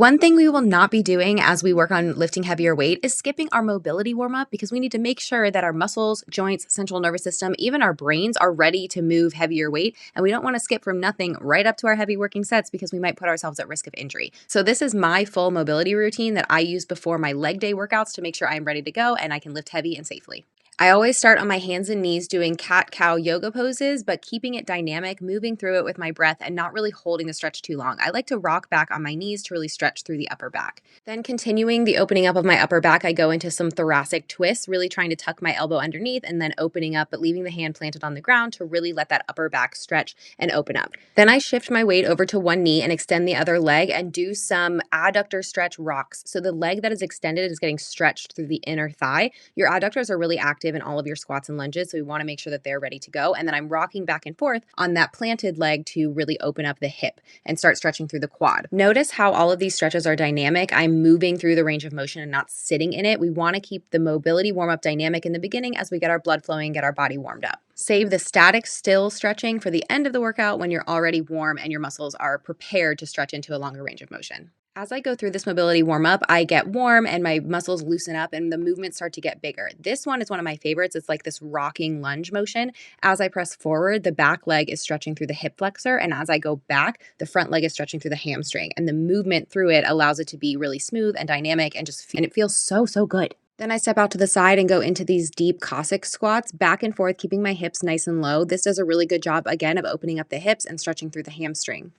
One thing we will not be doing as we work on lifting heavier weight is skipping our mobility warm up because we need to make sure that our muscles, joints, central nervous system, even our brains are ready to move heavier weight. And we don't want to skip from nothing right up to our heavy working sets because we might put ourselves at risk of injury. So, this is my full mobility routine that I use before my leg day workouts to make sure I'm ready to go and I can lift heavy and safely. I always start on my hands and knees doing cat cow yoga poses, but keeping it dynamic, moving through it with my breath, and not really holding the stretch too long. I like to rock back on my knees to really stretch through the upper back. Then, continuing the opening up of my upper back, I go into some thoracic twists, really trying to tuck my elbow underneath and then opening up, but leaving the hand planted on the ground to really let that upper back stretch and open up. Then, I shift my weight over to one knee and extend the other leg and do some adductor stretch rocks. So, the leg that is extended is getting stretched through the inner thigh. Your adductors are really active in all of your squats and lunges, so we want to make sure that they're ready to go. And then I'm rocking back and forth on that planted leg to really open up the hip and start stretching through the quad. Notice how all of these stretches are dynamic. I'm moving through the range of motion and not sitting in it. We want to keep the mobility warm-up dynamic in the beginning as we get our blood flowing and get our body warmed up. Save the static still stretching for the end of the workout when you're already warm and your muscles are prepared to stretch into a longer range of motion. As I go through this mobility warm up, I get warm and my muscles loosen up and the movements start to get bigger. This one is one of my favorites. It's like this rocking lunge motion. As I press forward, the back leg is stretching through the hip flexor. And as I go back, the front leg is stretching through the hamstring. And the movement through it allows it to be really smooth and dynamic and and it feels so good. Then I step out to the side and go into these deep Cossack squats, back and forth, keeping my hips nice and low. This does a really good job, again, of opening up the hips and stretching through the hamstring.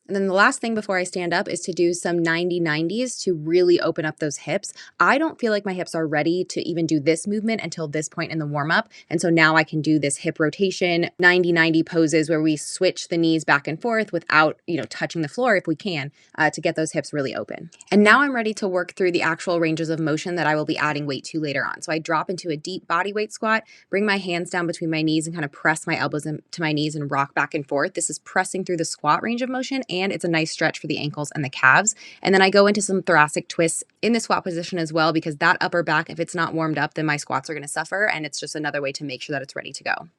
And then the last thing before I stand up is to do some 90-90s to really open up those hips. I don't feel like my hips are ready to even do this movement until this point in the warm up. And so now I can do this hip rotation, 90-90 poses where we switch the knees back and forth without, touching the floor if we can, to get those hips really open. And now I'm ready to work through the actual ranges of motion that I will be adding weight to later on. So I drop into a deep body weight squat, bring my hands down between my knees and kind of press my elbows into my knees and rock back and forth. This is pressing through the squat range of motion and it's a nice stretch for the ankles and the calves. And then I go into some thoracic twists in the squat position as well, because that upper back, if it's not warmed up, then my squats are going to suffer. And it's just another way to make sure that it's ready to go.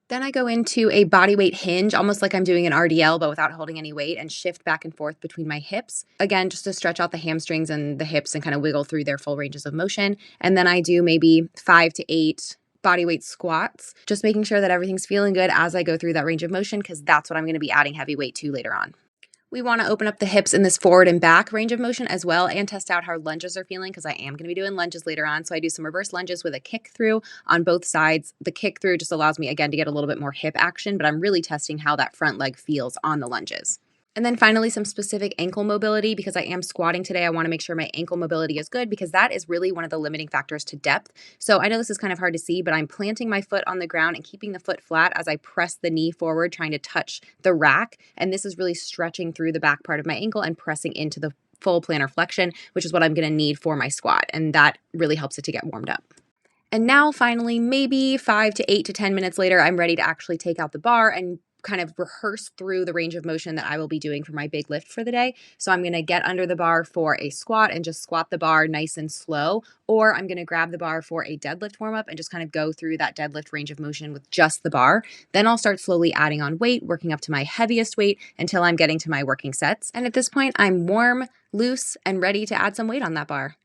Then I go into a body weight hinge, almost like I'm doing an RDL, but without holding any weight, and shift back and forth between my hips. Again, just to stretch out the hamstrings and the hips and kind of wiggle through their full ranges of motion. And then I do maybe 5 to 8 body weight squats, just making sure that everything's feeling good as I go through that range of motion, because that's what I'm going to be adding heavy weight to later on. We want to open up the hips in this forward and back range of motion as well and test out how lunges are feeling, because I am going to be doing lunges later on. So I do some reverse lunges with a kick through on both sides. The kick through just allows me, again, to get a little bit more hip action, but I'm really testing how that front leg feels on the lunges. And then finally, some specific ankle mobility, because I am squatting today. I want to make sure my ankle mobility is good because that is really one of the limiting factors to depth. So I know this is kind of hard to see, but I'm planting my foot on the ground and keeping the foot flat as I press the knee forward, trying to touch the rack. And this is really stretching through the back part of my ankle and pressing into the full plantar flexion, which is what I'm going to need for my squat. And that really helps it to get warmed up. And now finally, maybe 5 to 8 to 10 minutes later, I'm ready to actually take out the bar and kind of rehearse through the range of motion that I will be doing for my big lift for the day. So I'm going to get under the bar for a squat and just squat the bar nice and slow, or I'm going to grab the bar for a deadlift warm up and just kind of go through that deadlift range of motion with just the bar. Then I'll start slowly adding on weight, working up to my heaviest weight until I'm getting to my working sets. And at this point, I'm warm, loose, and ready to add some weight on that bar.